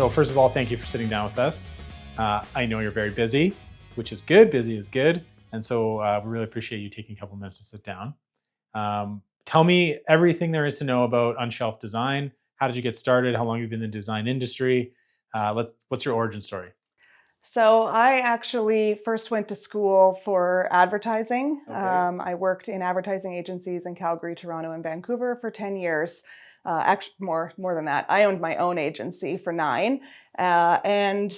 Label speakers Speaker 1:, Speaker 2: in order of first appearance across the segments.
Speaker 1: So first of all, thank you for sitting down with us. I know you're very busy, which is good. Busy is good. And so we really appreciate you taking a couple minutes to sit down. Tell me everything there is to know about Unshelf Design. How did you get started? How long have you been in the design industry? What's your origin story?
Speaker 2: So I actually first went to school for advertising.
Speaker 1: Okay.
Speaker 2: I worked in advertising agencies in Calgary, Toronto, and Vancouver for 10 years. Actually, more than that. I owned my own agency for 9. And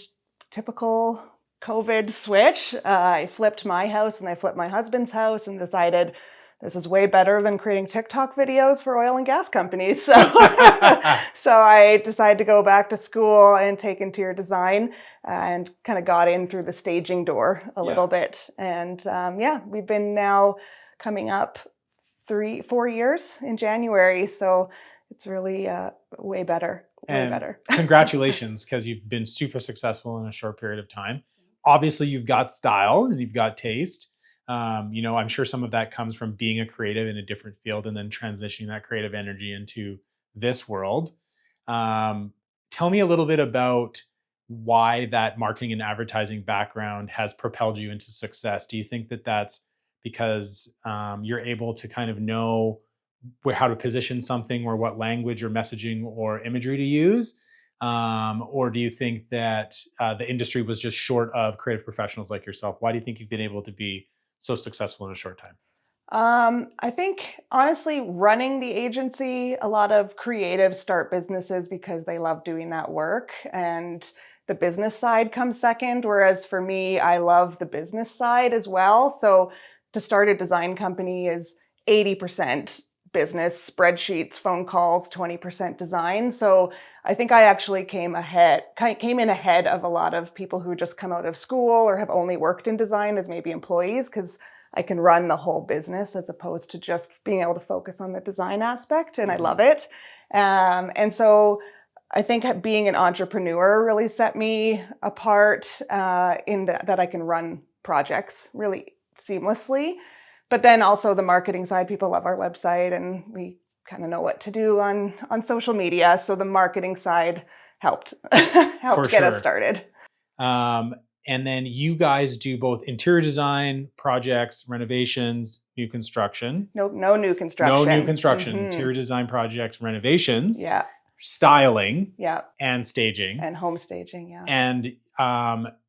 Speaker 2: typical COVID switch, I flipped my house and I flipped my husband's house and decided this is way better than creating TikTok videos for oil and gas companies. So, so I decided to go back to school and take interior design and kind of got in through the staging door a little bit. And we've been now coming up 4 years in January. So it's really way better.
Speaker 1: Congratulations, because you've been super successful in a short period of time. Obviously, you've got style and you've got taste. I'm sure some of that comes from being a creative in a different field and then transitioning that creative energy into this world. Tell me a little bit about why that marketing and advertising background has propelled you into success. Do you think that that's because you're able to kind of know how to position something or what language or messaging or imagery to use? Or do you think that the industry was just short of creative professionals like yourself? Why do you think you've been able to be so successful in a short time?
Speaker 2: I think honestly, running the agency, a lot of creatives start businesses because they love doing that work, and the business side comes second. Whereas for me, I love the business side as well. So to start a design company is 80% business, spreadsheets, phone calls, 20% design. So I think I actually came in ahead of a lot of people who just come out of school or have only worked in design as maybe employees, because I can run the whole business as opposed to just being able to focus on the design aspect, and I love it. And so I think being an entrepreneur really set me apart in that I can run projects really seamlessly. But then also the marketing side, people love our website and we kind of know what to do on social media. So the marketing side helped get us started.
Speaker 1: And then you guys do both interior design projects, renovations, new construction.
Speaker 2: No new construction.
Speaker 1: No new construction. Mm-hmm. Interior design projects, renovations.
Speaker 2: Yeah.
Speaker 1: Styling.
Speaker 2: Yeah.
Speaker 1: And staging.
Speaker 2: And home staging. Yeah.
Speaker 1: And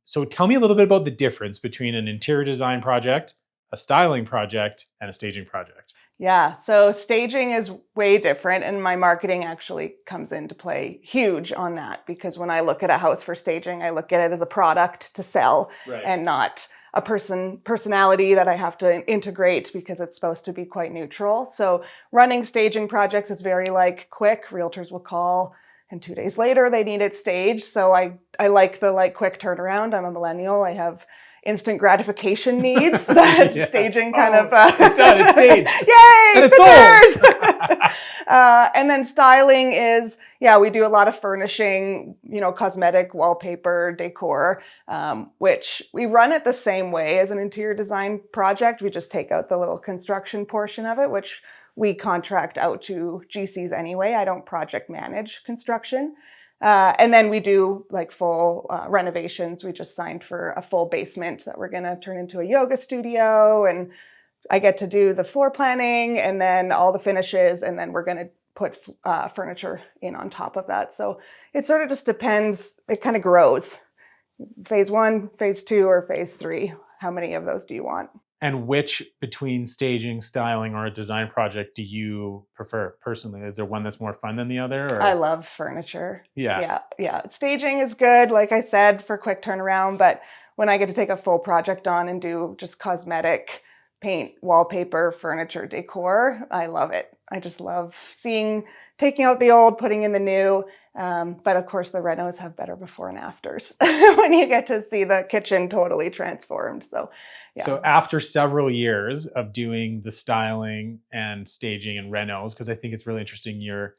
Speaker 1: so tell me a little bit about the difference between an interior design project, a styling project, and a staging project.
Speaker 2: Yeah, so staging is way different, and my marketing actually comes into play huge on that, because when I look at a house for staging, I look at it as a product to sell, right, and not a personality that I have to integrate, because it's supposed to be quite neutral. So running staging projects is very quick. Realtors will call and 2 days later they need it staged. So I like the quick turnaround. I'm a millennial. I have instant gratification needs that staging kind of
Speaker 1: it's done, it's staged.
Speaker 2: Yay,
Speaker 1: and it's
Speaker 2: sold. And then styling is, we do a lot of furnishing, cosmetic, wallpaper, decor, which we run it the same way as an interior design project. We just take out the little construction portion of it, which we contract out to GCs anyway. I don't project manage construction. And then we do full renovations. We just signed for a full basement that we're going to turn into a yoga studio, and I get to do the floor planning and then all the finishes, and then we're going to put furniture in on top of that. So it sort of just depends. It kind of grows. Phase 1, phase 2, or phase 3. How many of those do you want?
Speaker 1: And which between staging, styling, or a design project do you prefer personally? Is there one that's more fun than the other? Or?
Speaker 2: I love furniture.
Speaker 1: Yeah.
Speaker 2: Staging is good, like I said, for quick turnaround. But when I get to take a full project on and do just cosmetic, paint, wallpaper, furniture, decor, I love it. I just love taking out the old, putting in the new. But of course, the renos have better before and afters when you get to see the kitchen totally transformed. So, yeah.
Speaker 1: So after several years of doing the styling and staging and renos, because I think it's really interesting, your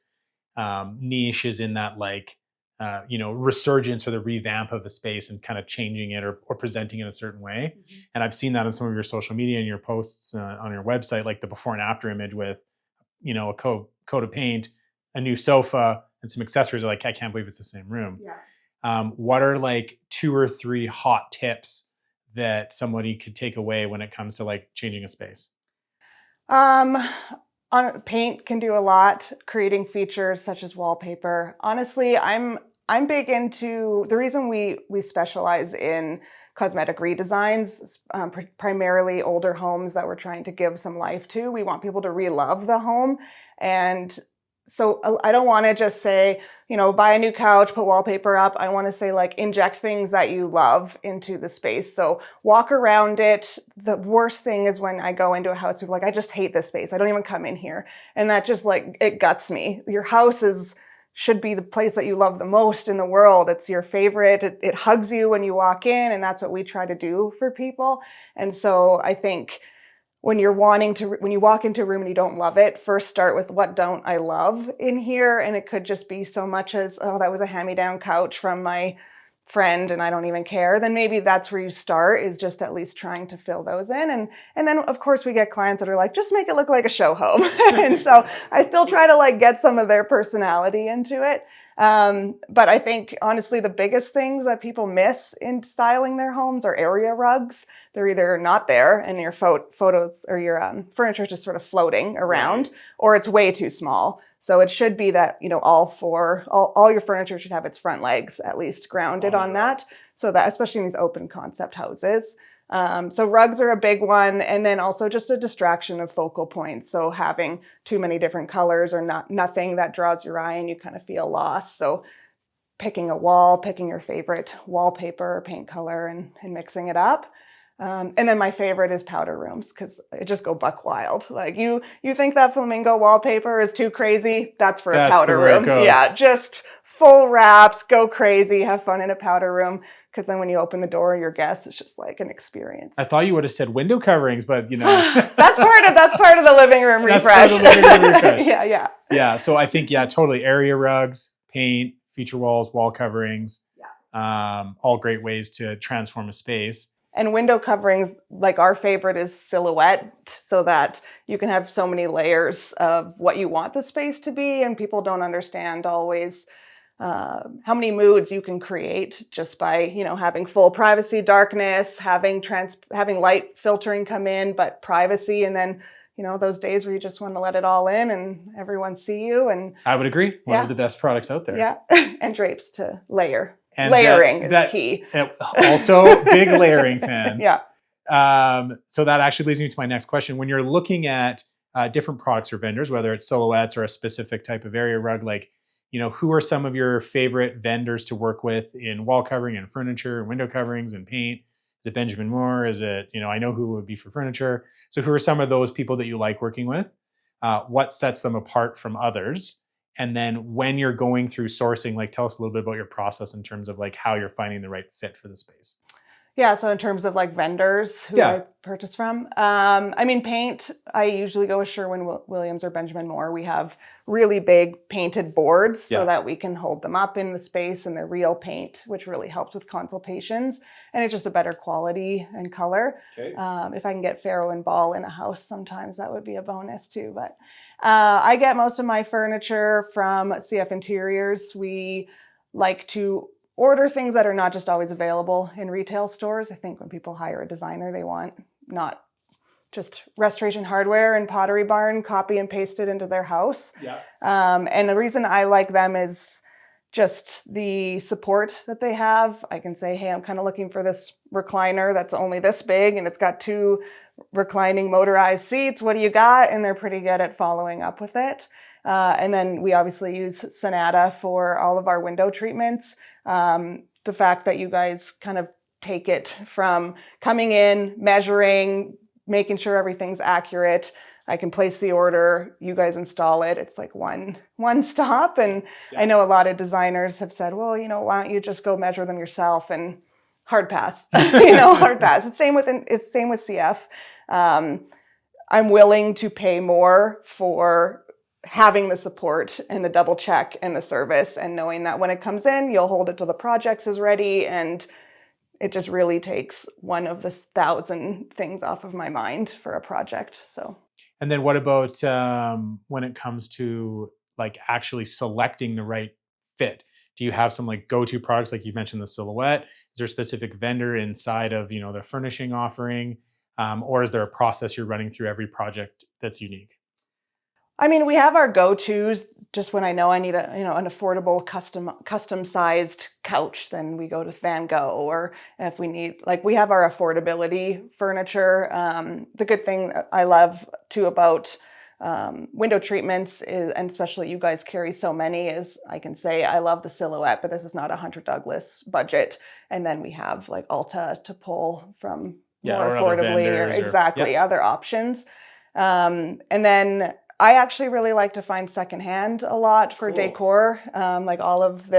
Speaker 1: niche is in that resurgence or the revamp of a space and kind of changing it or presenting it in a certain way. Mm-hmm. And I've seen that on some of your social media and your posts on your website, like the before and after image with, a coat of paint, a new sofa, and some accessories. Are I can't believe it's the same room.
Speaker 2: Yeah.
Speaker 1: What are like 2 or 3 hot tips that somebody could take away when it comes to like changing a space?
Speaker 2: Um, on paint can do a lot, creating features such as wallpaper. Honestly, I'm big into the reason we specialize in cosmetic redesigns, primarily older homes that we're trying to give some life to. We want people to re-love the home, and so I don't want to just say, buy a new couch, put wallpaper up. I want to say like inject things that you love into the space. So walk around it. The worst thing is when I go into a house, people are like, I just hate this space. I don't even come in here. And that just like, it guts me. Your house should be the place that you love the most in the world. It's your favorite. It hugs you when you walk in, and that's what we try to do for people. And so I think when you walk into a room and you don't love it, first start with what don't I love in here? And it could just be so much as, oh, that was a hand-me-down couch from my friend and I don't even care. Then maybe that's where you start, is just at least trying to fill those in. And then of course we get clients that are like, just make it look like a show home. And so I still try to like get some of their personality into it. But I think honestly, the biggest things that people miss in styling their homes are area rugs. They're either not there and your photos or your furniture is just sort of floating around, or it's way too small. So it should be that, all your furniture should have its front legs at least grounded on that. So that, especially in these open concept houses. So rugs are a big one. And then also just a distraction of focal points. So having too many different colors or nothing that draws your eye and you kind of feel lost. So picking a wall, picking your favorite wallpaper or paint color and mixing it up. And then my favorite is powder rooms, because it just go buck wild. Like you think that flamingo wallpaper is too crazy? That's for a powder room. Yeah, just full wraps, go crazy, have fun in a powder room. Because then when you open the door, your guests, it's just like an experience.
Speaker 1: I thought you would have said window coverings, but
Speaker 2: that's part of the living room refresh.
Speaker 1: That's part of the living room refresh.
Speaker 2: Yeah.
Speaker 1: Yeah. So I think totally. Area rugs, paint, feature walls, wall coverings. Yeah. All great ways to transform a space.
Speaker 2: And window coverings, like our favorite is silhouette, so that you can have so many layers of what you want the space to be. And people don't understand always how many moods you can create just by, having full privacy, darkness, having light filtering come in, but privacy. And then, those days where you just want to let it all in and everyone see you. And
Speaker 1: I would agree. One of the best products out there.
Speaker 2: Yeah. And drapes to layer.
Speaker 1: And
Speaker 2: layering is key.
Speaker 1: Also, big layering fan.
Speaker 2: Yeah.
Speaker 1: So that actually leads me to my next question. When you're looking at different products or vendors, whether it's silhouettes or a specific type of area rug, like, who are some of your favorite vendors to work with in wall covering and furniture and window coverings and paint? Is it Benjamin Moore? Is it, I know who would be for furniture. So who are some of those people that you like working with? What sets them apart from others? And then when you're going through sourcing, like tell us a little bit about your process in terms of like how you're finding the right fit for the space.
Speaker 2: Yeah, so in terms of like vendors who I purchase from, paint, I usually go with Sherwin-Williams or Benjamin Moore. We have really big painted boards so that we can hold them up in the space, and they're real paint, which really helps with consultations. And it's just a better quality and color. Okay. If I can get Faro and Ball in a house, sometimes that would be a bonus too. But I get most of my furniture from CF Interiors. We like to order things that are not just always available in retail stores. I think when people hire a designer, they want not just Restoration Hardware and Pottery Barn copy and paste it into their house. Yeah. And the reason I like them is just the support that they have. I can say, hey, I'm kind of looking for this recliner that's only this big and it's got 2 reclining motorized seats. What do you got? And they're pretty good at following up with it. And then we obviously use Sonata for all of our window treatments. The fact that you guys kind of take it from coming in, measuring, making sure everything's accurate. I can place the order, you guys install it. It's like one stop. And I know a lot of designers have said, well, why don't you just go measure them yourself? And hard pass, hard pass. It's same with CF. I'm willing to pay more for having the support and the double check and the service, and knowing that when it comes in, you'll hold it till the project is ready. And it just really takes one of the 1,000 things off of my mind for a project. So.
Speaker 1: And then what about when it comes to like actually selecting the right fit? Do you have some like go-to products, like you mentioned the silhouette? Is there a specific vendor inside of, the furnishing offering? Or is there a process you're running through every project that's unique?
Speaker 2: I mean, we have our go-tos. Just when I know I need an affordable custom sized couch, then we go to Van Gogh. Or if we need, like, we have our affordability furniture. The good thing I love too about window treatments is, and especially you guys carry so many, is I can say I love the silhouette, but this is not a Hunter Douglas budget. And then we have like Ulta to pull from
Speaker 1: Yeah,
Speaker 2: more
Speaker 1: or other
Speaker 2: affordably, or
Speaker 1: vendors, or
Speaker 2: exactly
Speaker 1: yep.
Speaker 2: other options. And then I actually really like to find secondhand a lot for
Speaker 1: Cool.
Speaker 2: decor. Like all of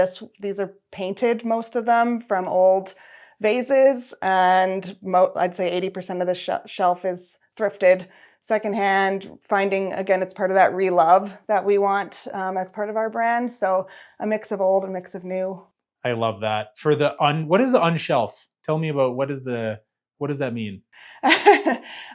Speaker 2: these are painted, most of them, from old vases, and I'd say 80% of the shelf is thrifted, secondhand. Finding, again, it's part of that re-love that we want as part of our brand. So a mix of old, a mix of new.
Speaker 1: I love that. For the what is the Unshelf? Tell me about what does that mean?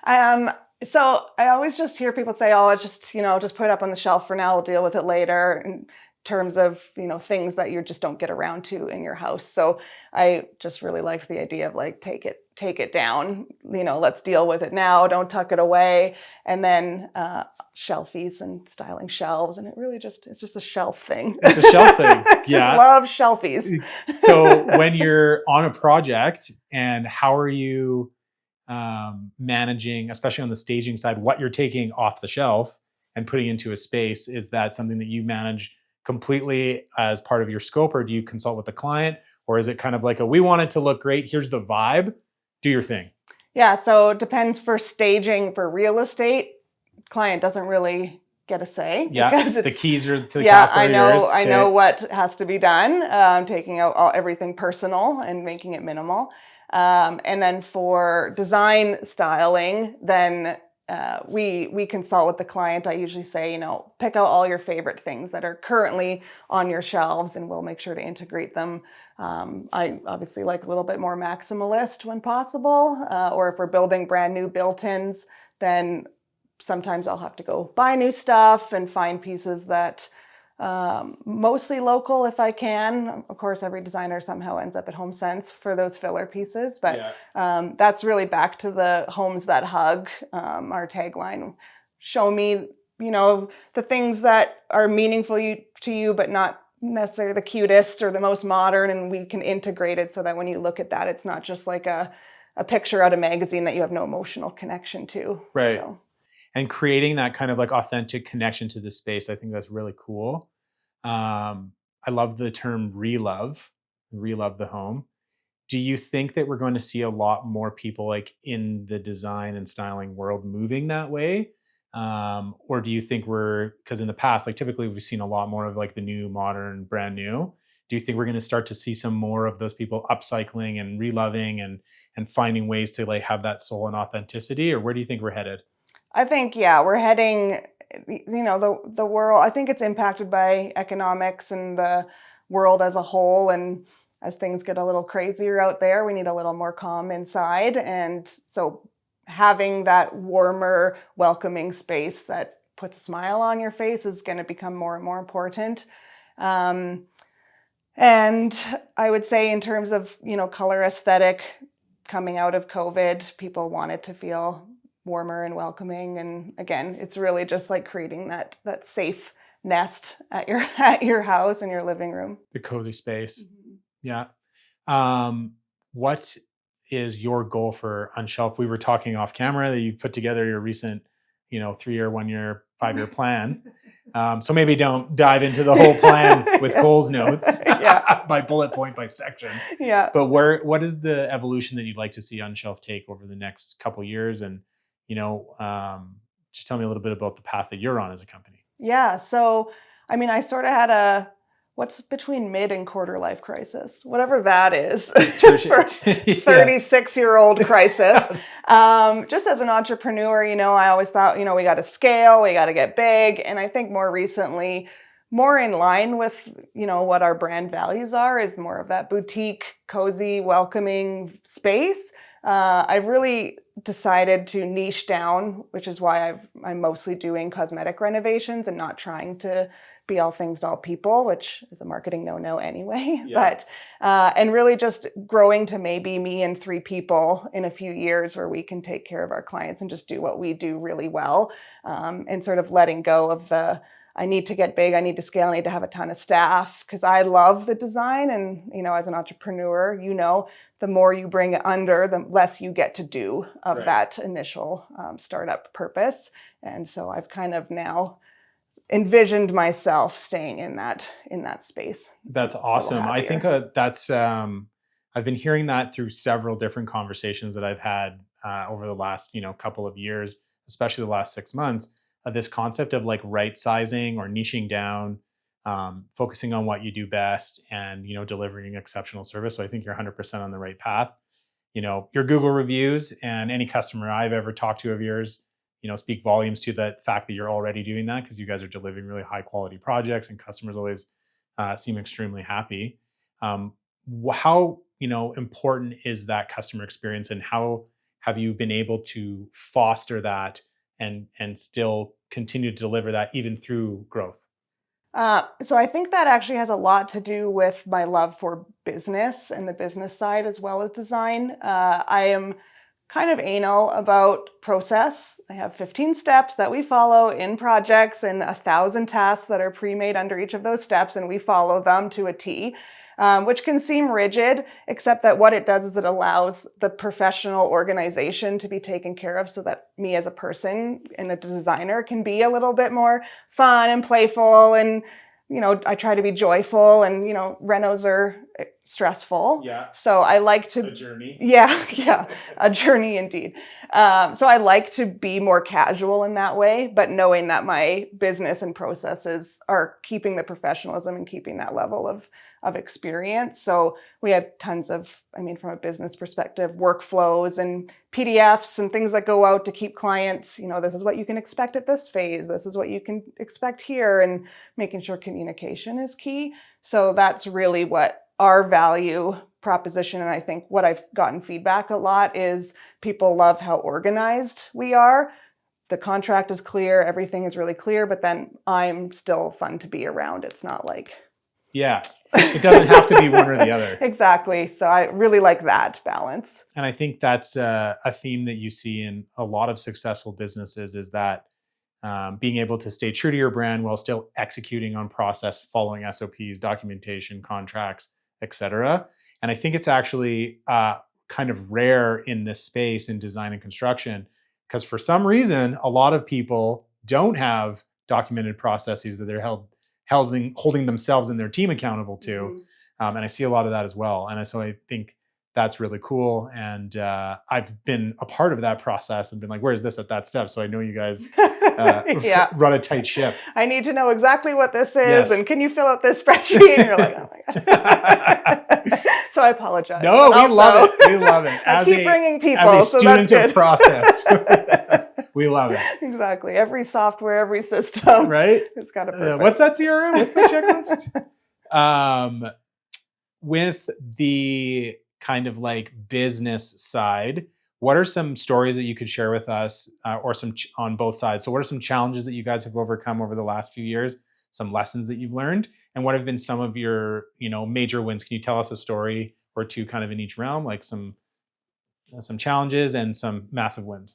Speaker 2: um, so I always just hear people say, "Oh, it's just just put it up on the shelf for now. We'll deal with it later." In terms of things that you just don't get around to in your house. So I just really liked the idea of like take it down. Let's deal with it now. Don't tuck it away. And then shelfies and styling shelves, and it's just a shelf thing.
Speaker 1: It's a shelf thing. Yeah.
Speaker 2: Just love shelfies.
Speaker 1: So when you're on a project, and how are you managing, especially on the staging side, what you're taking off the shelf and putting into a space? Is that something that you manage completely as part of your scope, or do you consult with the client, or is it kind of like we want it to look great, here's the vibe, do your thing?
Speaker 2: Yeah, so it depends. For staging, for real estate, client doesn't really get a say.
Speaker 1: Yeah,
Speaker 2: because
Speaker 1: the keys are to the castle.
Speaker 2: I know what has to be done. Taking out everything personal and making it minimal. And then for design styling, then we consult with the client. I usually say, pick out all your favorite things that are currently on your shelves, and we'll make sure to integrate them. I obviously like a little bit more maximalist when possible, or if we're building brand new built-ins, then sometimes I'll have to go buy new stuff and find pieces that mostly local if I can. Of course, every designer somehow ends up at HomeSense for those filler pieces, but that's really back to the homes that hug. Our tagline: show me, the things that are meaningful to you, but not necessarily the cutest or the most modern, and we can integrate it so that when you look at that, it's not just like a picture out of a magazine that you have no emotional connection to.
Speaker 1: Right.
Speaker 2: So.
Speaker 1: And creating that kind of like authentic connection to the space, I think that's really cool. I love the term relove the home. Do you think that we're going to see a lot more people like in the design and styling world moving that way? Or do you think because in the past, like typically we've seen a lot more of like the new, modern, brand new. Do you think we're going to start to see some more of those people upcycling and reloving and finding ways to like have that soul and authenticity? Or where do you think we're headed?
Speaker 2: I think, we're heading, the world, I think it's impacted by economics and the world as a whole. And as things get a little crazier out there, we need a little more calm inside. And so having that warmer, welcoming space that puts a smile on your face is going to become more and more important. And I would say in terms of, color aesthetic, coming out of COVID, people wanted to feel warmer and welcoming. And again, it's really just like creating that safe nest at your house and your living room.
Speaker 1: The cozy space.
Speaker 2: Mm-hmm.
Speaker 1: Yeah. What is your goal for Unshelf? We were talking off camera that you put together your recent, 3-year, 1-year, 5-year plan. So maybe don't dive into the whole plan with Cole's notes by bullet point, by section.
Speaker 2: Yeah.
Speaker 1: But what is the evolution that you'd like to see Unshelf take over the next couple of years? And, just tell me a little bit about the path that you're on as a company.
Speaker 2: Yeah. So, I mean, I sort of had what's between mid and quarter life crisis, whatever that is, for 36-year-old crisis. Just as an entrepreneur, I always thought, we got to scale, we got to get big. And I think more recently, more in line with, what our brand values are, is more of that boutique, cozy, welcoming space. I've really decided to niche down, which is why I'm mostly doing cosmetic renovations and not trying to be all things to all people, which is a marketing no-no anyway.
Speaker 1: Yeah.
Speaker 2: But and really just growing to maybe me and 3 people in a few years where we can take care of our clients and just do what we do really well, and sort of letting go of the I need to get big, I need to scale, I need to have a ton of staff, because I love the design. And, as an entrepreneur, the more you bring it under, the less you get to do of
Speaker 1: Right.
Speaker 2: that initial startup purpose. And so I've kind of now envisioned myself staying in that space.
Speaker 1: That's awesome. I
Speaker 2: happier.
Speaker 1: think that's I've been hearing that through several different conversations that I've had over the last couple of years, especially the last 6 months. This concept of like right sizing or niching down, focusing on what you do best, and delivering exceptional service. So I think you're 100% on the right path. Your Google reviews and any customer I've ever talked to of yours, speak volumes to the fact that you're already doing that, because you guys are delivering really high quality projects and customers always seem extremely happy. How important is that customer experience, and how have you been able to foster that and still continue to deliver that even through growth?
Speaker 2: So I think that actually has a lot to do with my love for business and the business side as well as design. I am kind of anal about process. I have 15 steps that we follow in projects and 1,000 tasks that are pre-made under each of those steps, and we follow them to a T. Which can seem rigid, except that what it does is it allows the professional organization to be taken care of, so that me as a person and a designer can be a little bit more fun and playful. And, I try to be joyful, and, renos are stressful.
Speaker 1: Yeah.
Speaker 2: So I like to...
Speaker 1: A journey.
Speaker 2: Yeah, a journey indeed. So I like to be more casual in that way, but knowing that my business and processes are keeping the professionalism and keeping that level of experience. So we have tons of, from a business perspective, workflows and PDFs and things that go out to keep clients, this is what you can expect at this phase, this is what you can expect here, and making sure communication is key. So that's really what our value proposition, and I think what I've gotten feedback a lot is people love how organized we are. The contract is clear, everything is really clear, but then I'm still fun to be around. It's not like...
Speaker 1: Yeah, it doesn't have to be one or the other.
Speaker 2: Exactly. So I really like that balance.
Speaker 1: And I think that's a theme that you see in a lot of successful businesses, is that being able to stay true to your brand while still executing on process, following SOPs, documentation, contracts, etc. And I think it's actually kind of rare in this space in design and construction, because for some reason, a lot of people don't have documented processes that they're holding themselves and their team accountable to.
Speaker 2: Mm-hmm.
Speaker 1: And I see a lot of that as well. And so I think that's really cool. And I've been a part of that process and been like, where's this at that step? So I know you guys
Speaker 2: Yeah.
Speaker 1: run a tight ship.
Speaker 2: I need to know exactly what this is.
Speaker 1: Yes.
Speaker 2: And can you fill out this spreadsheet? And you're like, oh my God. So I apologize.
Speaker 1: No, we love it. We love it.
Speaker 2: I keep bringing people,
Speaker 1: as a
Speaker 2: so that's
Speaker 1: student
Speaker 2: good.
Speaker 1: of process. We love it.
Speaker 2: Exactly. Every software, every system.
Speaker 1: Right?
Speaker 2: It's got a purpose.
Speaker 1: What's that CRM? What's the checklist? With the kind of like business side, what are some stories that you could share with us, or on both sides? So what are some challenges that you guys have overcome over the last few years? Some lessons that you've learned, and what have been some of your, major wins? Can you tell us a story or two kind of in each realm, like some challenges and some massive wins?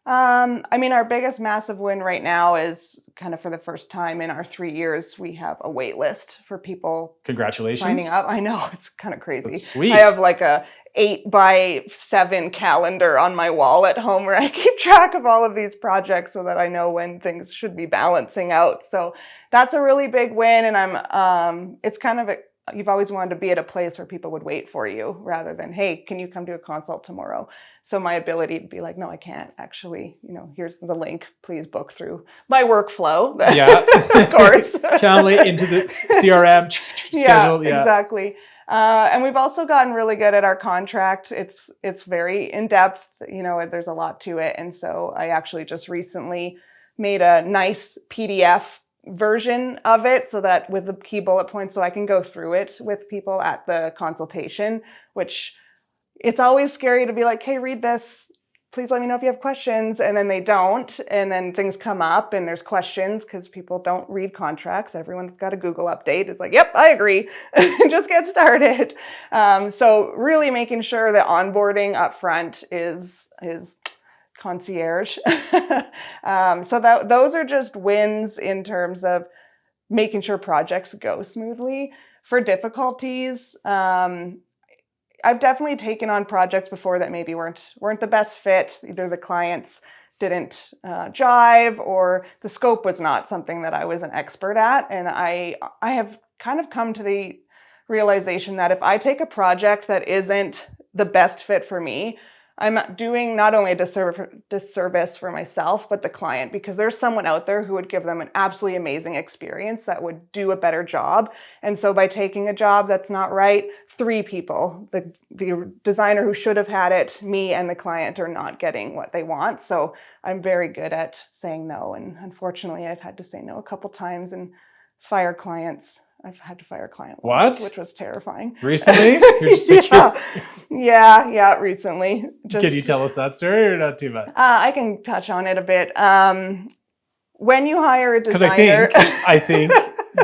Speaker 2: Our biggest massive win right now is kind of for the first time in our 3 years, we have a wait list for people
Speaker 1: Congratulations.
Speaker 2: signing up. I know, it's kind of crazy.
Speaker 1: That's sweet.
Speaker 2: I have like a 8x7 calendar on my wall at home where I keep track of all of these projects so that I know when things should be balancing out. So that's a really big win. And it's kind of you've always wanted to be at a place where people would wait for you rather than, hey, can you come do a consult tomorrow? So my ability to be like, no, I can't actually, here's the link, please book through my workflow.
Speaker 1: Yeah.
Speaker 2: Of course.
Speaker 1: Channel it into the CRM schedule.
Speaker 2: Yeah, exactly. And we've also gotten really good at our contract. It's very in-depth, there's a lot to it. And so I actually just recently made a nice PDF version of it, so that with the key bullet points, so I can go through it with people at the consultation, which it's always scary to be like, hey, read this. Please let me know if you have questions. And then they don't. And then things come up and there's questions because people don't read contracts. Everyone that's got a Google update is like, yep, I agree. Just get started. So really making sure that onboarding upfront is concierge. So those are just wins in terms of making sure projects go smoothly. For difficulties, I've definitely taken on projects before that maybe weren't the best fit. Either the clients didn't jive, or the scope was not something that I was an expert at. And I have kind of come to the realization that if I take a project that isn't the best fit for me, I'm doing not only a disservice for myself, but the client, because there's someone out there who would give them an absolutely amazing experience that would do a better job. And so by taking a job that's not right, 3 people, the designer who should have had it, me, and the client are not getting what they want. So I'm very good at saying no. And unfortunately, I've had to say no a couple times and fire clients. I've had to fire a client once, which was terrifying.
Speaker 1: Recently?
Speaker 2: Yeah, recently.
Speaker 1: Can you tell us that story or not too much?
Speaker 2: I can touch on it a bit. When you hire a designer...
Speaker 1: Because I think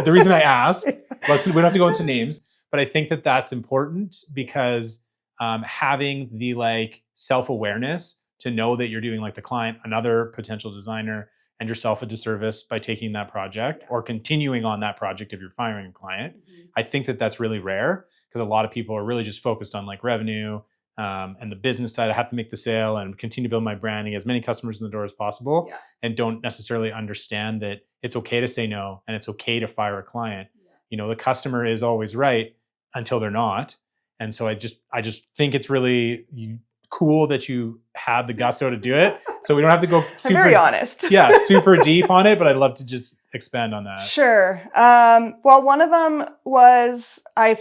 Speaker 1: the reason I ask, we don't have to go into names, but I think that that's important because having the self-awareness to know that you're doing the client, another potential designer, and yourself a disservice by taking that project or continuing on that project if you're firing a client. I think that that's really rare because a lot of people are really just focused on revenue and the business side. I have to make the sale and continue to build my branding, as many customers in the door as possible, and don't necessarily understand that it's okay to say no and it's okay to fire a client. The customer is always right until they're not. And so I just think it's really cool that you had the gusto to do it. So we don't have to go super
Speaker 2: very honest.
Speaker 1: Super deep on it, but I'd love to just expand on that.
Speaker 2: Sure. Well, one of them was I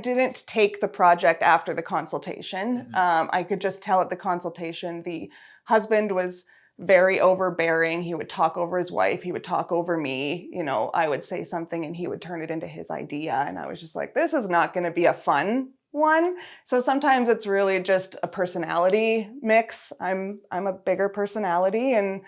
Speaker 2: didn't take the project after the consultation. I could just tell at the consultation, the husband was very overbearing. He would talk over his wife. He would talk over me. I would say something and he would turn it into his idea. And I was just like, this is not going to be a fun one. So sometimes it's really just a personality mix. I'm a bigger personality and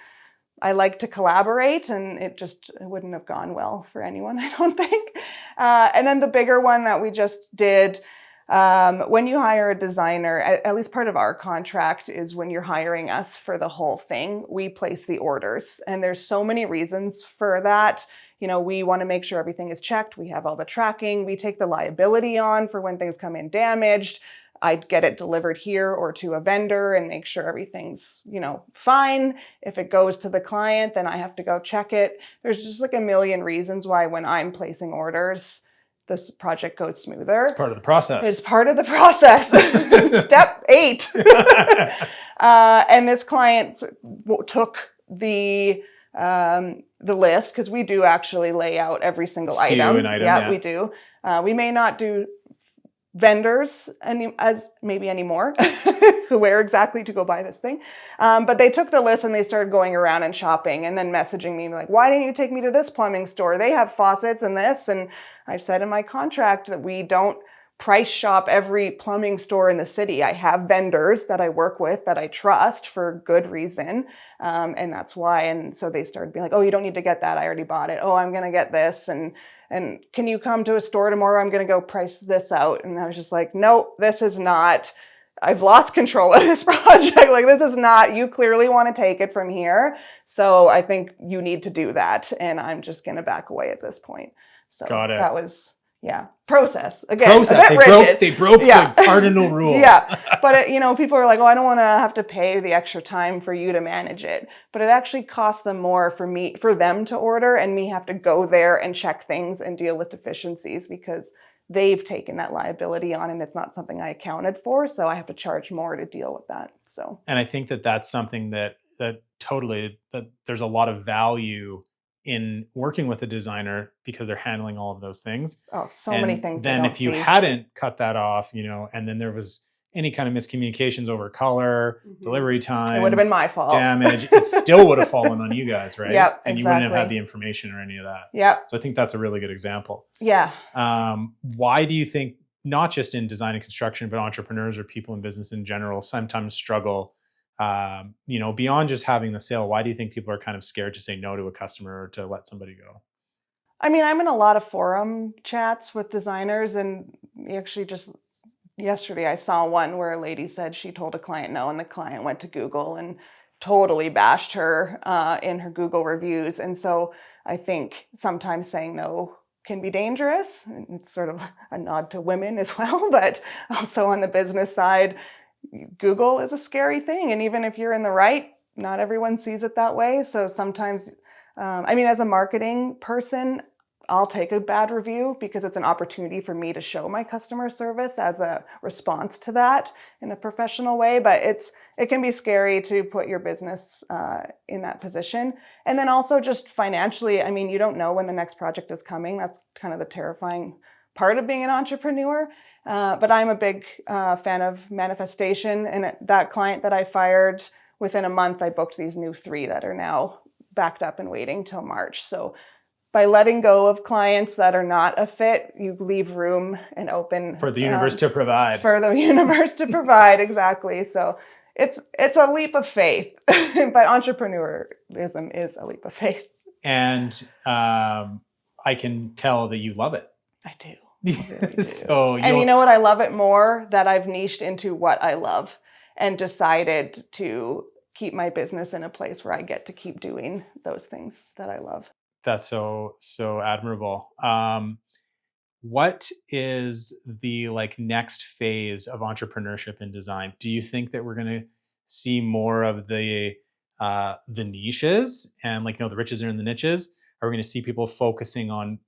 Speaker 2: I like to collaborate, and it wouldn't have gone well for anyone, I don't think. And then the bigger one that we just did, when you hire a designer, at least part of our contract is when you're hiring us for the whole thing, we place the orders. And there's so many reasons for that. We want to make sure everything is checked. We have all the tracking. We take the liability on for when things come in damaged. I'd get it delivered here or to a vendor and make sure everything's, fine. If it goes to the client, then I have to go check it. There's just a million reasons why when I'm placing orders, this project goes smoother.
Speaker 1: It's part of the process.
Speaker 2: It's part of the process. Step 8. And this client took the list, because we do actually lay out every single item. Yeah, we do. We may not do vendors anymore where exactly to go buy this thing. But they took the list and they started going around and shopping and then messaging me like, why didn't you take me to this plumbing store? They have faucets and this. And I've said in my contract that we don't price shop every plumbing store in the city. I have vendors that I work with that I trust for good reason. And that's why. And so they started being like, oh, you don't need to get that. I already bought it. Oh, I'm going to get this. And can you come to a store tomorrow? I'm going to go price this out. And I was just like, no, this is not, I've lost control of this project. This is not, you clearly want to take it from here. So I think you need to do that. And I'm just going to back away at this point. So
Speaker 1: got it.
Speaker 2: That was, process. Again, a bit rigid.
Speaker 1: They broke the cardinal rule.
Speaker 2: But people are like, oh, I don't want to have to pay the extra time for you to manage it. But it actually costs them more for them to order and me have to go there and check things and deal with deficiencies because they've taken that liability on and it's not something I accounted for. So I have to charge more to deal with that. So,
Speaker 1: and I think that that's something that there's a lot of value in working with a designer because they're handling all of those things.
Speaker 2: Oh, so many things.
Speaker 1: Then if you hadn't cut that off, and then there was any kind of miscommunications over color, delivery time,
Speaker 2: it would have been my fault.
Speaker 1: Damage, it still would have fallen on you guys, right?
Speaker 2: Yep,
Speaker 1: and you wouldn't have had the information or any of that.
Speaker 2: Yep.
Speaker 1: So I think that's a really good example.
Speaker 2: Yeah.
Speaker 1: Why do you think not just in design and construction, but entrepreneurs or people in business in general sometimes struggle, beyond just having the sale? Why do you think people are kind of scared to say no to a customer or to let somebody go?
Speaker 2: I mean, I'm in a lot of forum chats with designers, and actually just yesterday I saw one where a lady said she told a client no, and the client went to Google and totally bashed her in her Google reviews. And so I think sometimes saying no can be dangerous. And it's sort of a nod to women as well, but also on the business side, Google is a scary thing. And even if you're in the right, not everyone sees it that way. So sometimes, I mean, as a marketing person, I'll take a bad review because it's an opportunity for me to show my customer service as a response to that in a professional way. But it can be scary to put your business in that position. And then also just financially, I mean, you don't know when the next project is coming. That's kind of the terrifying part of being an entrepreneur. But I'm a big fan of manifestation. And that client that I fired, within a month, I booked these new 3 that are now backed up and waiting till March. So by letting go of clients that are not a fit, you leave room and open
Speaker 1: For the universe to provide.
Speaker 2: For the universe to provide, exactly. So it's a leap of faith, but entrepreneurism is a leap of faith.
Speaker 1: And I can tell that you love it.
Speaker 2: I do. I really do.
Speaker 1: So
Speaker 2: and you know what? I love it more that I've niched into what I love and decided to keep my business in a place where I get to keep doing those things that I love.
Speaker 1: That's so admirable. What is the next phase of entrepreneurship in design? Do you think that we're going to see more of the niches and the riches are in the niches? Are we going to see people focusing on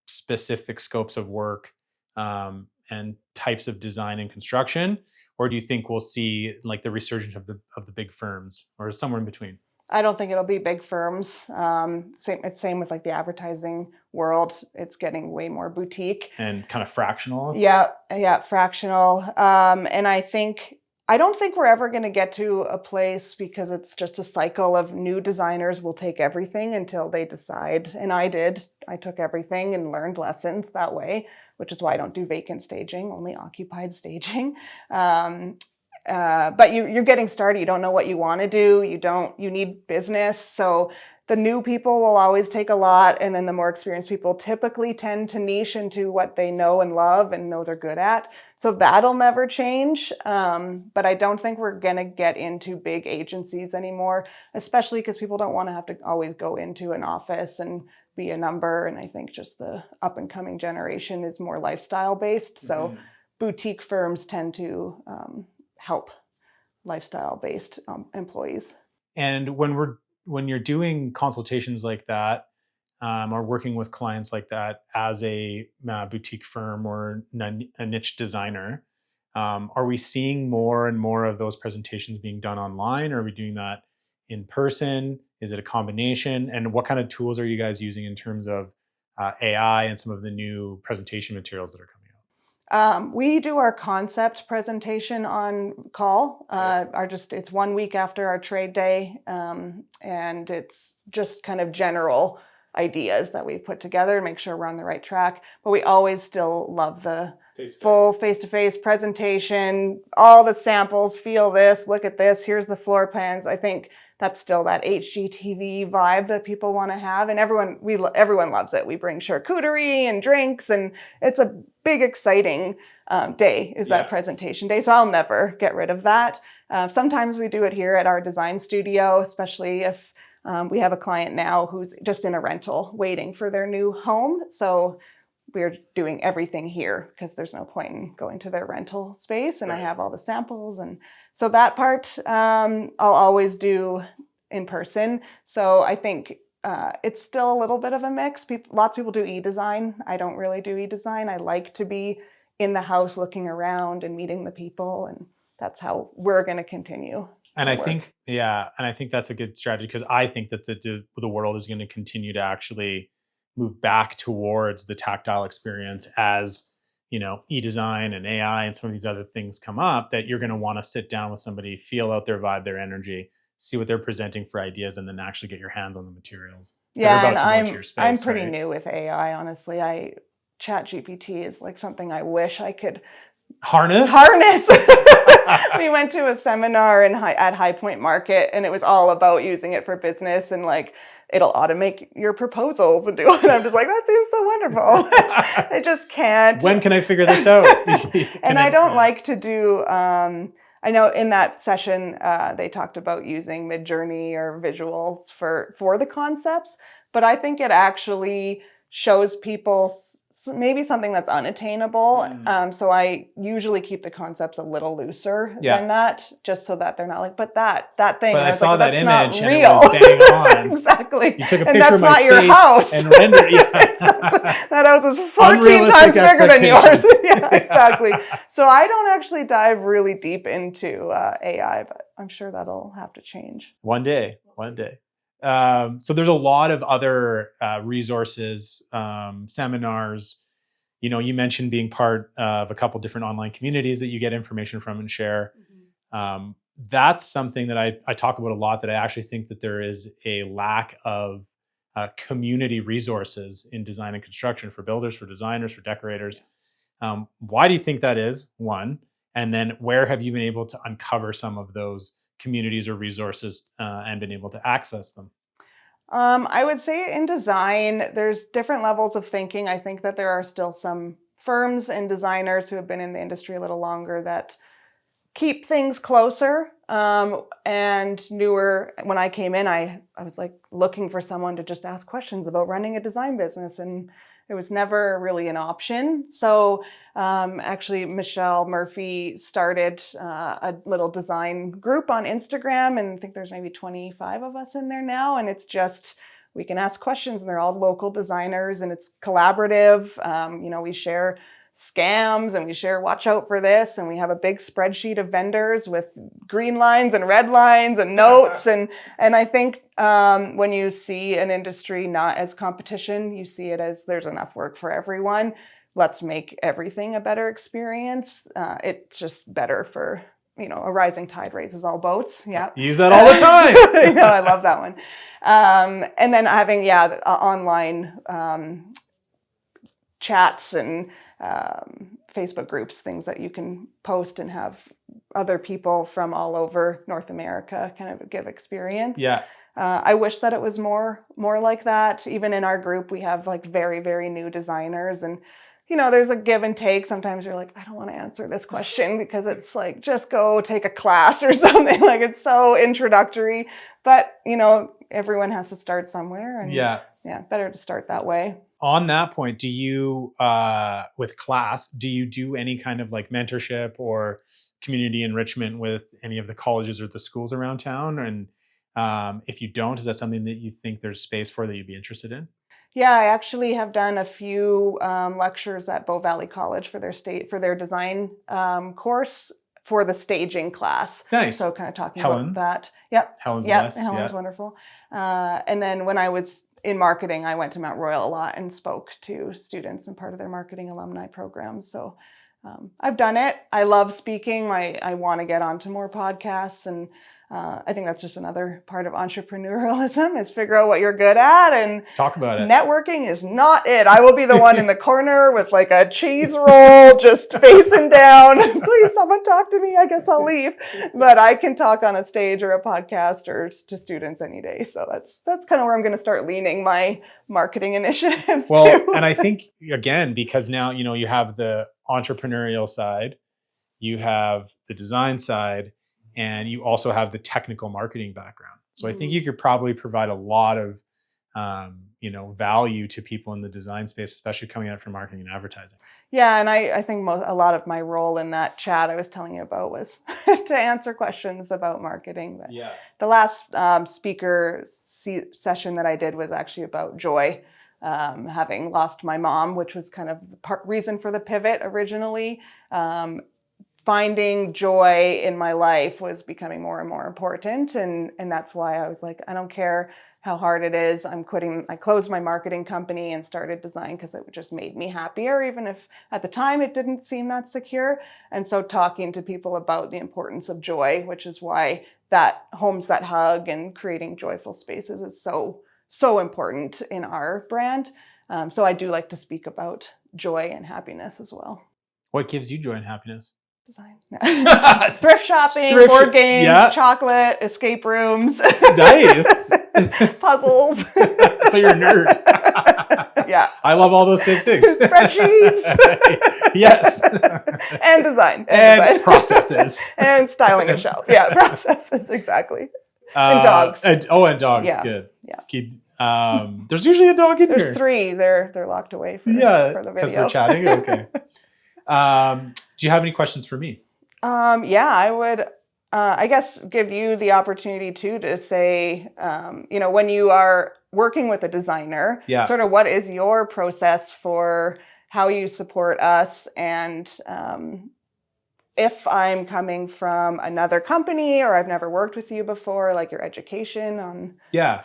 Speaker 1: specific scopes of work and types of design and construction, or do you think we'll see the resurgence of the big firms, or somewhere in between?
Speaker 2: I don't think it'll be big firms. Same with the advertising world. It's getting way more boutique
Speaker 1: and kind of fractional.
Speaker 2: Yeah, fractional. And I don't think we're ever going to get to a place, because it's just a cycle of new designers will take everything until they decide. And I did. I took everything and learned lessons that way, which is why I don't do vacant staging, only occupied staging. But you're getting started. You don't know what you want to do. You need business. So the new people will always take a lot. And then the more experienced people typically tend to niche into what they know and love and know they're good at. So that'll never change. But I don't think we're going to get into big agencies anymore, especially because people don't want to have to always go into an office and be a number. And I think just the up and coming generation is more lifestyle based. So boutique firms tend to help lifestyle-based employees.
Speaker 1: And when you're doing consultations like that, or working with clients like that as a boutique firm or a niche designer, are we seeing more and more of those presentations being done online? Or are we doing that in person? Is it a combination? And what kind of tools are you guys using in terms of AI and some of the new presentation materials that are coming?
Speaker 2: We do our concept presentation on call. It's 1 week after our trade day, and it's just kind of general ideas that we've put together to make sure we're on the right track. But we always still love the full face-to-face presentation, all the samples, feel this, look at this, here's the floor plans. I think that's still that HGTV vibe that people want to have. And everyone loves it. We bring charcuterie and drinks, and it's a big, exciting day is that presentation day. So I'll never get rid of that. Sometimes we do it here at our design studio, especially if we have a client now who's just in a rental waiting for their new home. So we're doing everything here because there's no point in going to their rental space. And I have all the samples. And so that part I'll always do in person. So I think it's still a little bit of a mix. Lots of people do e-design. I don't really do e-design. I like to be in the house looking around and meeting the people. And that's how we're going to continue.
Speaker 1: And I think that's a good strategy, because I think that the world is going to continue to actually move back towards the tactile experience as e-design and AI and some of these other things come up, that you're going to want to sit down with somebody, feel out their vibe, their energy, see what they're presenting for ideas, and then actually get your hands on the materials.
Speaker 2: Yeah, and I'm pretty new with AI, honestly. I ChatGPT is like something I wish I could
Speaker 1: Harness.
Speaker 2: We went to a seminar at High Point Market, and it was all about using it for business, and like it'll automate your proposals and do it. I'm just like, that seems so wonderful. I just can't.
Speaker 1: When can I figure this out?
Speaker 2: And I don't like to do. I know in that session they talked about using Midjourney or visuals for the concepts, but I think it actually shows people maybe something that's unattainable. So I usually keep the concepts a little looser than that, just so that they're not like, but that thing.
Speaker 1: But I saw
Speaker 2: like,
Speaker 1: that
Speaker 2: that's
Speaker 1: image
Speaker 2: not
Speaker 1: and
Speaker 2: real.
Speaker 1: it was bang on.
Speaker 2: Exactly.
Speaker 1: You took a
Speaker 2: and
Speaker 1: picture
Speaker 2: that's
Speaker 1: of my
Speaker 2: not
Speaker 1: space
Speaker 2: your house.
Speaker 1: and rendered.
Speaker 2: Exactly. That house is 14
Speaker 1: Unrealistic
Speaker 2: times bigger than yours.
Speaker 1: expectations.
Speaker 2: Yeah, exactly. So I don't actually dive really deep into AI, but I'm sure that'll have to change.
Speaker 1: One day. So there's a lot of other resources, seminars. You know, you mentioned being part of a couple different online communities that you get information from and share. That's something that I talk about a lot, that I actually think that there is a lack of community resources in design and construction for builders, for designers, for decorators. Why do you think that is? One, and then where have you been able to uncover some of those communities or resources and been able to access them?
Speaker 2: I would say in design, there's different levels of thinking. I think that there are still some firms and designers who have been in the industry a little longer that keep things closer and newer. When I came in, I was like looking for someone to just ask questions about running a design business, and it was never really an option. So actually, Michelle Murphy started a little design group on Instagram, and I think there's maybe 25 of us in there now. And it's just, we can ask questions, and they're all local designers, and it's collaborative. We share scams, and we share watch out for this, and we have a big spreadsheet of vendors with green lines and red lines and notes. And I think when you see an industry not as competition, you see it as there's enough work for everyone. Let's make everything a better experience. It's just better for, a rising tide raises all boats. Yeah.
Speaker 1: Use that all the time.
Speaker 2: I love that one. And then having, online chats and Facebook groups, things that you can post and have other people from all over North America kind of give experience.
Speaker 1: Yeah.
Speaker 2: I wish that it was more like that. Even in our group, we have like very, very new designers, and there's a give and take. Sometimes you're like, I don't want to answer this question because it's like, just go take a class or something. Like, it's so introductory, but everyone has to start somewhere, and better to start that way.
Speaker 1: On that point, do you, with class, do you do any kind of like mentorship or community enrichment with any of the colleges or the schools around town? And if you don't, is that something that you think there's space for, that you'd be interested in?
Speaker 2: Yeah, I actually have done a few lectures at Bow Valley College for their design course for the staging class.
Speaker 1: Nice.
Speaker 2: So kind of talking
Speaker 1: Helen.
Speaker 2: about that. Yep.
Speaker 1: Helen's the
Speaker 2: Yep.
Speaker 1: best.
Speaker 2: Helen's wonderful. And then when I was in marketing, I went to Mount Royal a lot and spoke to students and part of their marketing alumni programs. So I've done it. I love speaking. I want to get onto more podcasts, and I think that's just another part of entrepreneurialism, is figure out what you're good at and
Speaker 1: talk about it.
Speaker 2: Networking is not it. I will be the one in the corner with like a cheese roll just facing down. Please, someone talk to me. I guess I'll leave. But I can talk on a stage or a podcast or to students any day. So that's kind of where I'm going to start leaning my marketing initiatives to.
Speaker 1: And I think, again, because now, you have the entrepreneurial side, you have the design side, and you also have the technical marketing background. So I think you could probably provide a lot of, value to people in the design space, especially coming out from marketing and advertising.
Speaker 2: Yeah, and I think a lot of my role in that chat I was telling you about was to answer questions about marketing. But the last speaker session that I did was actually about joy. Having lost my mom, which was kind of the reason for the pivot originally. Finding joy in my life was becoming more and more important. And that's why I was like, I don't care how hard it is. I'm quitting. I closed my marketing company and started design because it just made me happier, even if at the time it didn't seem that secure. And so talking to people about the importance of joy, which is why that Homes That Hug and creating joyful spaces is so important in our brand. So I do like to speak about joy and happiness as well.
Speaker 1: What gives you joy and happiness?
Speaker 2: Design. Thrift shopping, board games,
Speaker 1: yeah.
Speaker 2: chocolate, escape rooms.
Speaker 1: Nice.
Speaker 2: Puzzles.
Speaker 1: So you're a nerd.
Speaker 2: Yeah.
Speaker 1: I love all those same things.
Speaker 2: Spreadsheets.
Speaker 1: Yes.
Speaker 2: And design.
Speaker 1: And processes.
Speaker 2: And styling a shelf. Yeah, processes, exactly. And dogs.
Speaker 1: And dogs.
Speaker 2: Yeah.
Speaker 1: Good.
Speaker 2: Yeah.
Speaker 1: Keep, there's usually a dog in here.
Speaker 2: There's 3. They're locked away for the video.
Speaker 1: Because we're chatting. Okay. Do you have any questions for me?
Speaker 2: Yeah, I would, I guess, give you the opportunity to say, when you are working with a designer, sort of what is your process for how you support us, and if I'm coming from another company or I've never worked with you before, like your education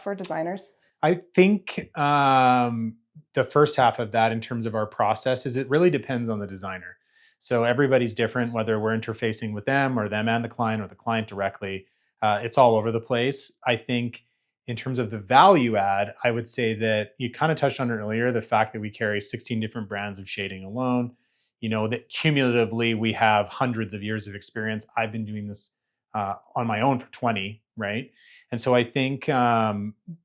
Speaker 2: for designers.
Speaker 1: I think the first half of that in terms of our process is it really depends on the designer. So everybody's different, whether we're interfacing with them or them and the client or the client directly. It's all over the place. I think in terms of the value add, I would say that you kind of touched on it earlier, the fact that we carry 16 different brands of shading alone, that cumulatively we have hundreds of years of experience. I've been doing this on my own for 20, right? And so I think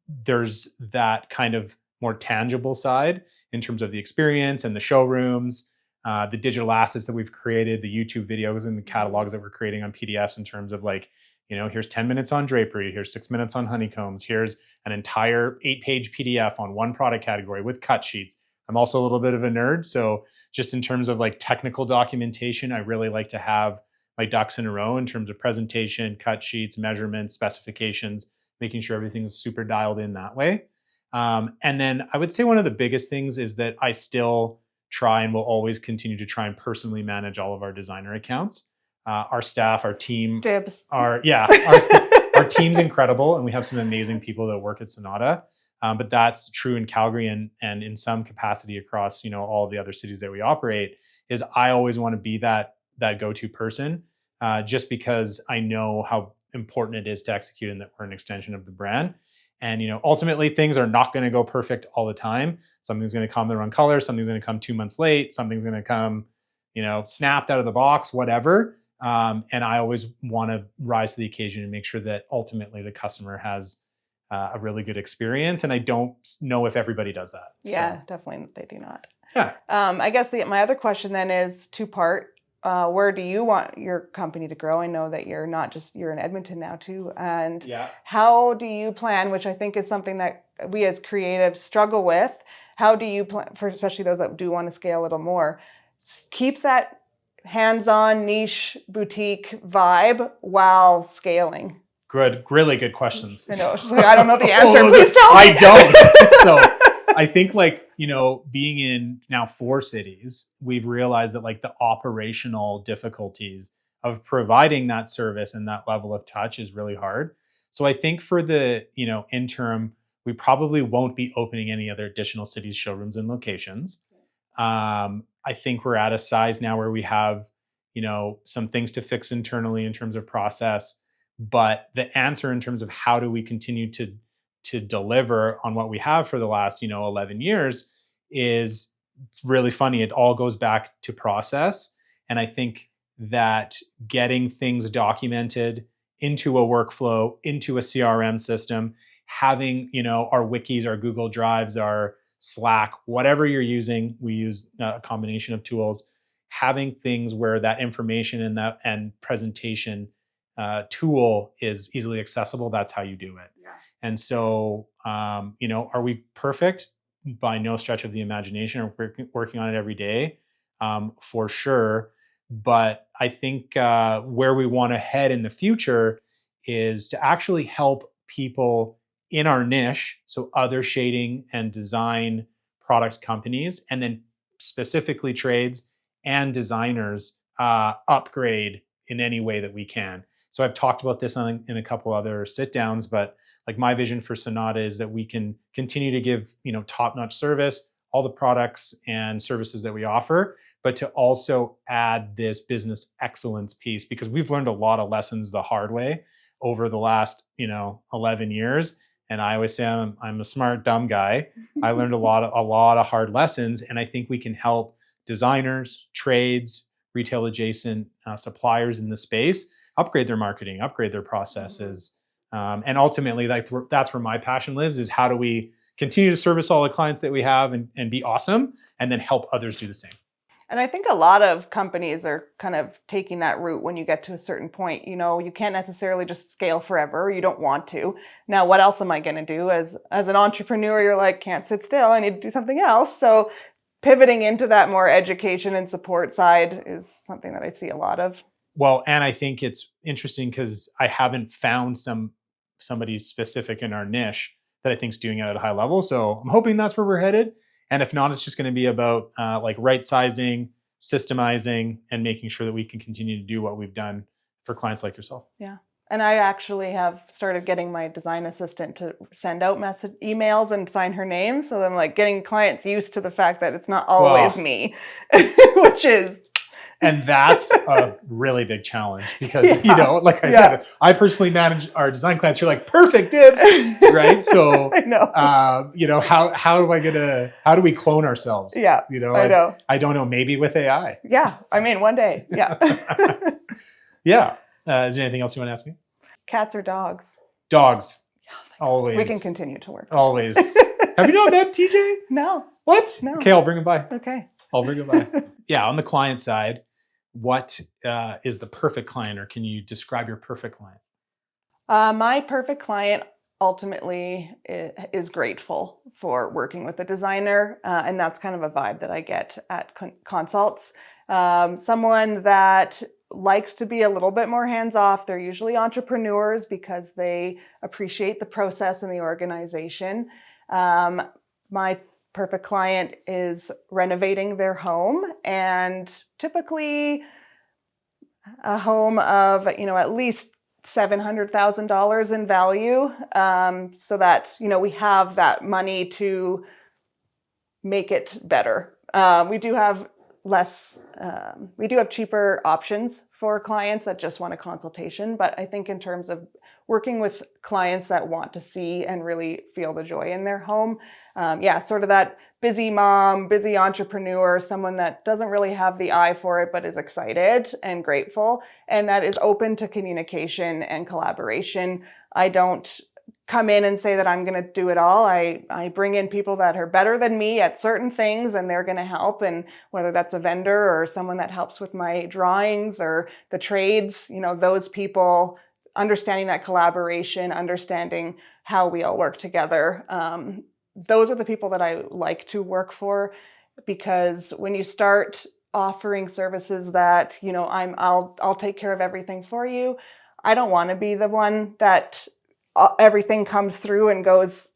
Speaker 1: there's that kind of more tangible side in terms of the experience and the showrooms, the digital assets that we've created, the YouTube videos and the catalogs that we're creating on PDFs in terms of like, here's 10 minutes on drapery, here's 6 minutes on honeycombs, here's an entire 8-page PDF on one product category with cut sheets. I'm also a little bit of a nerd. So just in terms of like technical documentation, I really like to have my ducks in a row in terms of presentation, cut sheets, measurements, specifications, making sure everything's super dialed in that way. And then I would say one of the biggest things is that I still try and will always continue to try and personally manage all of our designer accounts. Our staff, our team,
Speaker 2: Dibs.
Speaker 1: our team's incredible, and we have some amazing people that work at Sonata. But that's true in Calgary and in some capacity across all the other cities that we operate. Is I always want to be that go-to person, just because I know how important it is to execute and that we're an extension of the brand. And ultimately things are not going to go perfect all the time. Something's going to come the wrong color. Something's going to come 2 months late. Something's going to come, snapped out of the box, whatever. And I always want to rise to the occasion and make sure that ultimately the customer has a really good experience. And I don't know if everybody does that.
Speaker 2: Yeah, so. Definitely they do not.
Speaker 1: Yeah.
Speaker 2: I guess my other question then is 2-part. Where do you want your company to grow? I know that you're in Edmonton now too. And how do you plan, which I think is something that we as creatives struggle with, how do you plan, for especially those that do want to scale a little more, keep that hands-on niche boutique vibe while scaling?
Speaker 1: Good, really good questions.
Speaker 2: I know. I don't know the answer. Please tell me.
Speaker 1: I don't. So I think being in now 4 cities, we've realized that the operational difficulties of providing that service and that level of touch is really hard. So I think for the, interim, we probably won't be opening any other additional cities, showrooms, and locations. I think we're at a size now where we have, some things to fix internally in terms of process. But the answer in terms of how do we continue to deliver on what we have for the last 11 years is really funny. It all goes back to process, and I think that getting things documented into a workflow, into a CRM system, having our wikis, our Google Drives, our Slack, whatever you're using, we use a combination of tools, having things where that information and presentation tool is easily accessible. That's how you do it. Yeah. And so, are we perfect? By no stretch of the imagination. We're working on it every day, for sure. But I think where we want to head in the future is to actually help people in our niche, so other shading and design product companies, and then specifically trades and designers upgrade in any way that we can. So I've talked about this in a couple other sit downs, but my vision for Sonata is that we can continue to give, top-notch service, all the products and services that we offer, but to also add this business excellence piece, because we've learned a lot of lessons the hard way over the last, 11 years. And I always say I'm a smart, dumb guy. I learned a lot of hard lessons. And I think we can help designers, trades, retail adjacent suppliers in the space upgrade their marketing, upgrade their processes. And ultimately, that's where my passion lives, is how do we continue to service all the clients that we have and be awesome, and then help others do the same.
Speaker 2: And I think a lot of companies are kind of taking that route when you get to a certain point. You can't necessarily just scale forever. You don't want to. Now, what else am I going to do? As an entrepreneur, you're like, can't sit still. I need to do something else. So pivoting into that more education and support side is something that I see a lot of.
Speaker 1: Well, and I think it's interesting because I haven't found somebody specific in our niche that I think is doing it at a high level. So I'm hoping that's where we're headed. And if not, it's just going to be about like right sizing, systemizing, and making sure that we can continue to do what we've done for clients like yourself.
Speaker 2: Yeah. And I actually have started getting my design assistant to send out emails and sign her name. So I'm like getting clients used to the fact that it's not always me, which is...
Speaker 1: And that's a really big challenge because, like I said, I personally manage our design clients. You're like, perfect dibs, right? So,
Speaker 2: I know.
Speaker 1: How do we clone ourselves?
Speaker 2: Yeah, I know.
Speaker 1: I don't know, maybe with AI.
Speaker 2: Yeah, I mean, one day, yeah.
Speaker 1: Yeah. Is there anything else you want to ask me?
Speaker 2: Cats or dogs?
Speaker 1: Dogs. Always.
Speaker 2: We can continue to work.
Speaker 1: Always. Have you not met TJ?
Speaker 2: No.
Speaker 1: What?
Speaker 2: No.
Speaker 1: Okay, I'll bring him by.
Speaker 2: Okay.
Speaker 1: I'll bring him by. Yeah, on the client side, what is the perfect client, or can you describe your perfect client?
Speaker 2: My perfect client ultimately is grateful for working with a designer, and that's kind of a vibe that I get at consults. Someone that likes to be a little bit more hands-off. They're usually entrepreneurs because they appreciate the process and the organization. My perfect client is renovating their home, and typically a home of, at least $700,000 in value, so that, we have that money to make it better. We do have cheaper options for clients that just want a consultation, but I think in terms of working with clients that want to see and really feel the joy in their home, sort of that busy mom, busy entrepreneur, someone that doesn't really have the eye for it, but is excited and grateful, and that is open to communication and collaboration. I don't come in and say that I'm going to do it all. I bring in people that are better than me at certain things, and they're going to help. And whether that's a vendor or someone that helps with my drawings or the trades, those people, understanding that collaboration, understanding how we all work together. Those are the people that I like to work for, because when you start offering services that, I'll take care of everything for you, I don't want to be the one that everything comes through and goes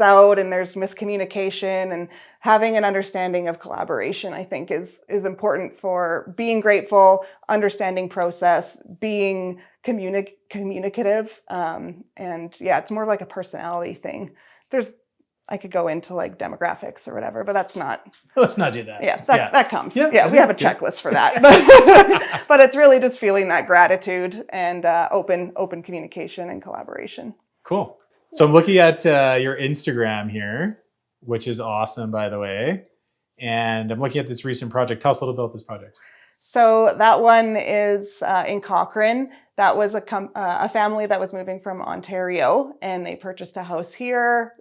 Speaker 2: out and there's miscommunication. And having an understanding of collaboration, I think, is important for being grateful, understanding process, being communicative. It's more like a personality thing. I could go into like demographics or whatever, but that's not.
Speaker 1: Let's not do that.
Speaker 2: Yeah, that comes.
Speaker 1: Yeah,
Speaker 2: we have a checklist for that. But it's really just feeling that gratitude and open communication and collaboration.
Speaker 1: Cool. So I'm looking at your Instagram here, which is awesome, by the way. And I'm looking at this recent project. Tell us a little about this project.
Speaker 2: So that one is in Cochrane. That was a family that was moving from Ontario, and they purchased a house here.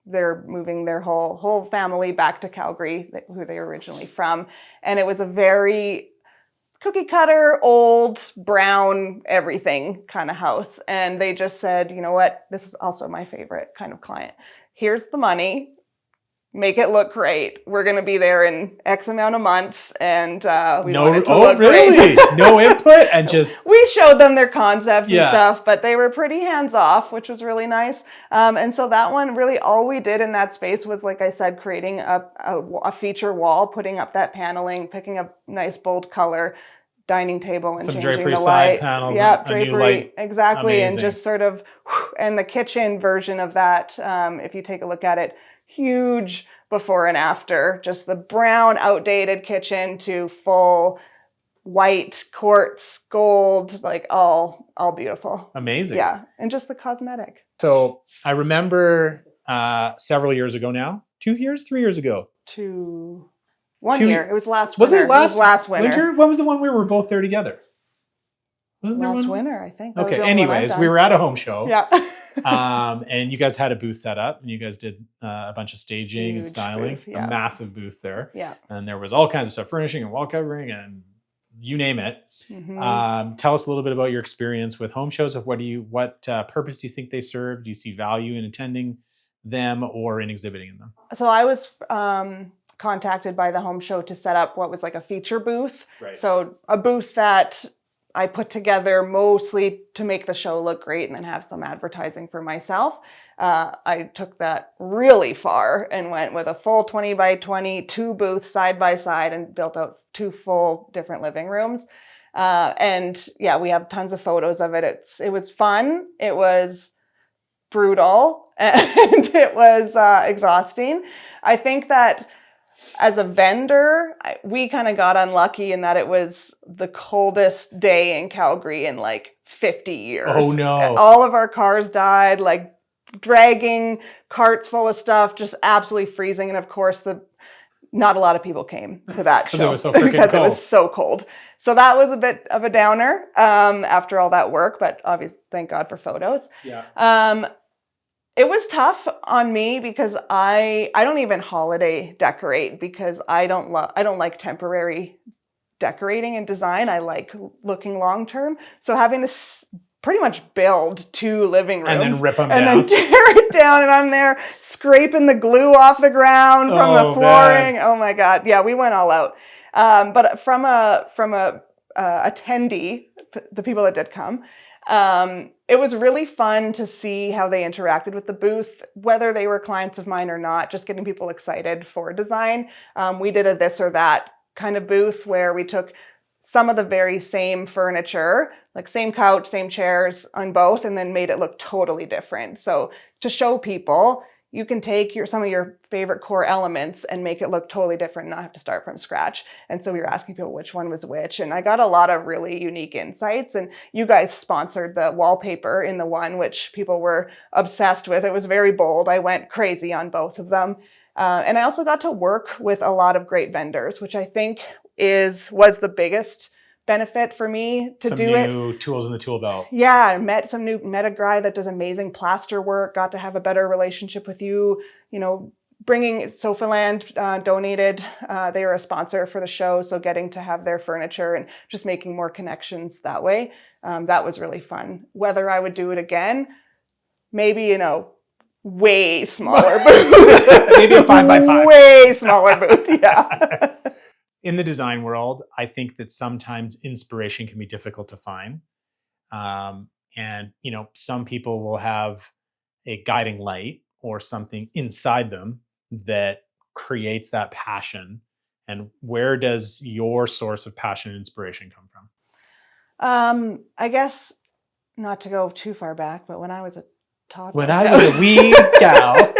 Speaker 2: They're moving their whole family back to Calgary, who they were originally from. And it was a very cookie cutter, old, brown, everything kind of house. And they just said, you know what, this is also my favorite kind of client. Here's the money. Make it look great. We're going to be there in X amount of months, and we want it to look
Speaker 1: really?
Speaker 2: great.
Speaker 1: No input, and just...
Speaker 2: We showed them their concepts and stuff, but they were pretty hands-off, which was really nice. And so that one, really all we did in that space was, like I said, creating a feature wall, putting up that paneling, picking a nice bold color, dining table, and
Speaker 1: some
Speaker 2: changing
Speaker 1: drapery
Speaker 2: the light.
Speaker 1: Side panels,
Speaker 2: yeah,
Speaker 1: drapery,
Speaker 2: new light. Exactly.
Speaker 1: Amazing.
Speaker 2: And just sort of, and the kitchen version of that, if you take a look at it, huge before and after, just the brown outdated kitchen to full white, quartz, gold, like all beautiful.
Speaker 1: Amazing.
Speaker 2: Yeah, and just the cosmetic.
Speaker 1: So I remember several years ago now, 2 years, 3 years ago.
Speaker 2: 1 year. It was last
Speaker 1: Was
Speaker 2: winter.
Speaker 1: it last
Speaker 2: winter?
Speaker 1: winter? When was the one we were both there together? Wasn't there
Speaker 2: Last
Speaker 1: one?
Speaker 2: winter, I think. That was
Speaker 1: Okay.
Speaker 2: the only one I've
Speaker 1: Anyways,
Speaker 2: done.
Speaker 1: we were at a home show.
Speaker 2: Yeah.
Speaker 1: And you guys had a booth set up, and you guys did a bunch of staging and
Speaker 2: Huge
Speaker 1: styling.
Speaker 2: booth, yeah.
Speaker 1: A massive booth there.
Speaker 2: Yeah.
Speaker 1: And there was all kinds of stuff, furnishing and wall covering and you name it.
Speaker 2: Mhm.
Speaker 1: Tell us a little bit about your experience with home shows. Of what purpose do you think they serve? Do you see value in attending them or in exhibiting in them?
Speaker 2: So I was contacted by the home show to set up what was like a feature booth.
Speaker 1: Right.
Speaker 2: So a booth that I put together mostly to make the show look great and then have some advertising for myself. I took that really far and went with a full 20 by 20, 2 booths side by side, and built out 2 full different living rooms. And yeah, we have tons of photos of it. It was fun. It was brutal, and it was exhausting. I think that as a vendor, we kind of got unlucky in that it was the coldest day in Calgary in like 50 years.
Speaker 1: Oh no.
Speaker 2: All of our cars died, like dragging carts full of stuff, just absolutely freezing. And of course, not a lot of people came to that show.
Speaker 1: Because it was so freaking
Speaker 2: because
Speaker 1: cold.
Speaker 2: It was so cold. So that was a bit of a downer after all that work, but obviously, thank God for photos.
Speaker 1: Yeah.
Speaker 2: It was tough on me because I don't even holiday decorate because I don't like temporary decorating and design. I like looking long term. So having to pretty much build 2 living rooms
Speaker 1: And then rip them
Speaker 2: and
Speaker 1: down.
Speaker 2: then tear it down, and I'm there scraping the glue off the ground from the flooring.
Speaker 1: Man.
Speaker 2: Oh my God. Yeah, we went all out. But from a attendee, the people that did come, it was really fun to see how they interacted with the booth, whether they were clients of mine or not, just getting people excited for design. We did a this or that kind of booth where we took some of the very same furniture, like same couch, same chairs on both, and then made it look totally different. So to show people, you can take some of your favorite core elements and make it look totally different and not have to start from scratch. And so we were asking people which one was which. And I got a lot of really unique insights. And you guys sponsored the wallpaper in the one, which people were obsessed with. It was very bold. I went crazy on both of them. And I also got to work with a lot of great vendors, which I think was the biggest benefit for me to do it.
Speaker 1: Some new tools in the tool belt.
Speaker 2: Yeah, I met a guy that does amazing plaster work, got to have a better relationship with you, bringing Sofaland donated, they were a sponsor for the show. So getting to have their furniture and just making more connections that way. That was really fun. Whether I would do it again, maybe, way smaller booth.
Speaker 1: Maybe a 5x5.
Speaker 2: Way smaller booth, yeah.
Speaker 1: In the design world, I think that sometimes inspiration can be difficult to find. And, some people will have a guiding light or something inside them that creates that passion. And where does your source of passion and inspiration come from?
Speaker 2: I guess not to go too far back, but when I was a toddler.
Speaker 1: When I was a wee gal.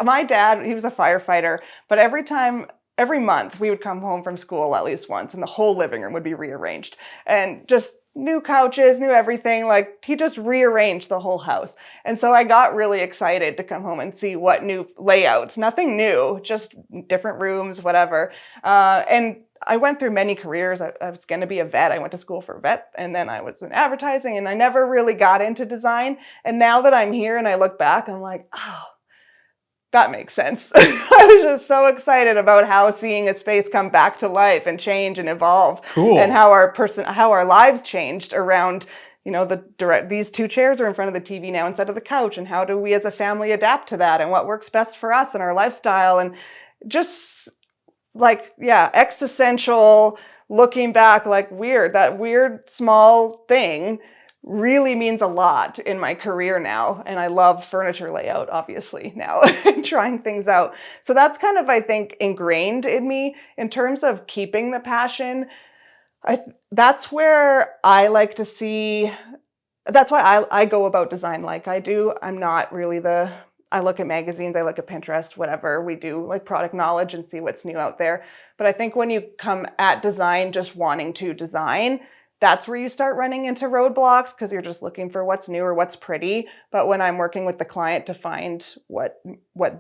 Speaker 2: My dad, he was a firefighter, but every month we would come home from school at least once and the whole living room would be rearranged and just new couches, new everything. Like he just rearranged the whole house. And so I got really excited to come home and see what new layouts, nothing new, just different rooms, whatever. And I went through many careers. I was going to be a vet. I went to school for vet, and then I was in advertising, and I never really got into design. And now that I'm here and I look back, I'm like, oh, that makes sense. I was just so excited about how seeing a space come back to life and change and evolve.
Speaker 1: Cool.
Speaker 2: And how our lives changed around, these 2 chairs are in front of the TV now instead of the couch. And how do we as a family adapt to that and what works best for us and our lifestyle? And just existential, looking back, that weird small thing really means a lot in my career now. And I love furniture layout, obviously, now, trying things out. So that's kind of, I think, ingrained in me in terms of keeping the passion. That's where I like to see, that's why I go about design like I do. I'm not really the I look at magazines, I look at Pinterest, whatever we do, like product knowledge and see what's new out there. But I think when you come at design just wanting to design, that's where you start running into roadblocks because you're just looking for what's new or what's pretty. But when I'm working with the client to find what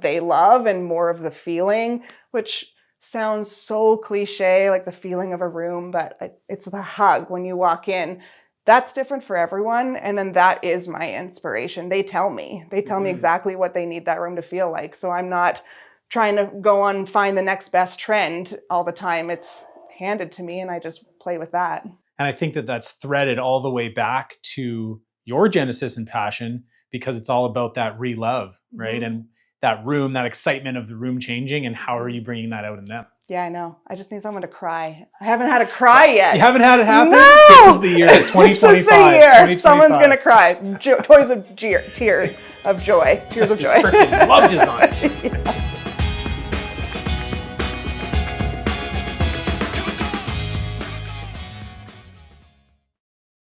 Speaker 2: they love and more of the feeling, which sounds so cliche, like the feeling of a room, but it's the hug when you walk in. That's different for everyone. And then that is my inspiration. They tell me exactly what they need that room to feel like. So I'm not trying to go on and find the next best trend all the time. It's handed to me and I just play with that.
Speaker 1: And I think that that's threaded all the way back to your genesis and passion, because it's all about that re-love, right? And that room, that excitement of the room changing, and how are you bringing that out in them?
Speaker 2: Yeah, I know. I just need someone to cry. I haven't had a cry yet.
Speaker 1: You haven't had it happen?
Speaker 2: No!
Speaker 1: This is the year, 2025.
Speaker 2: This is the year. Someone's going to cry. Tears of joy. Tears of
Speaker 1: Just
Speaker 2: joy.
Speaker 1: freaking love design.
Speaker 2: Yeah.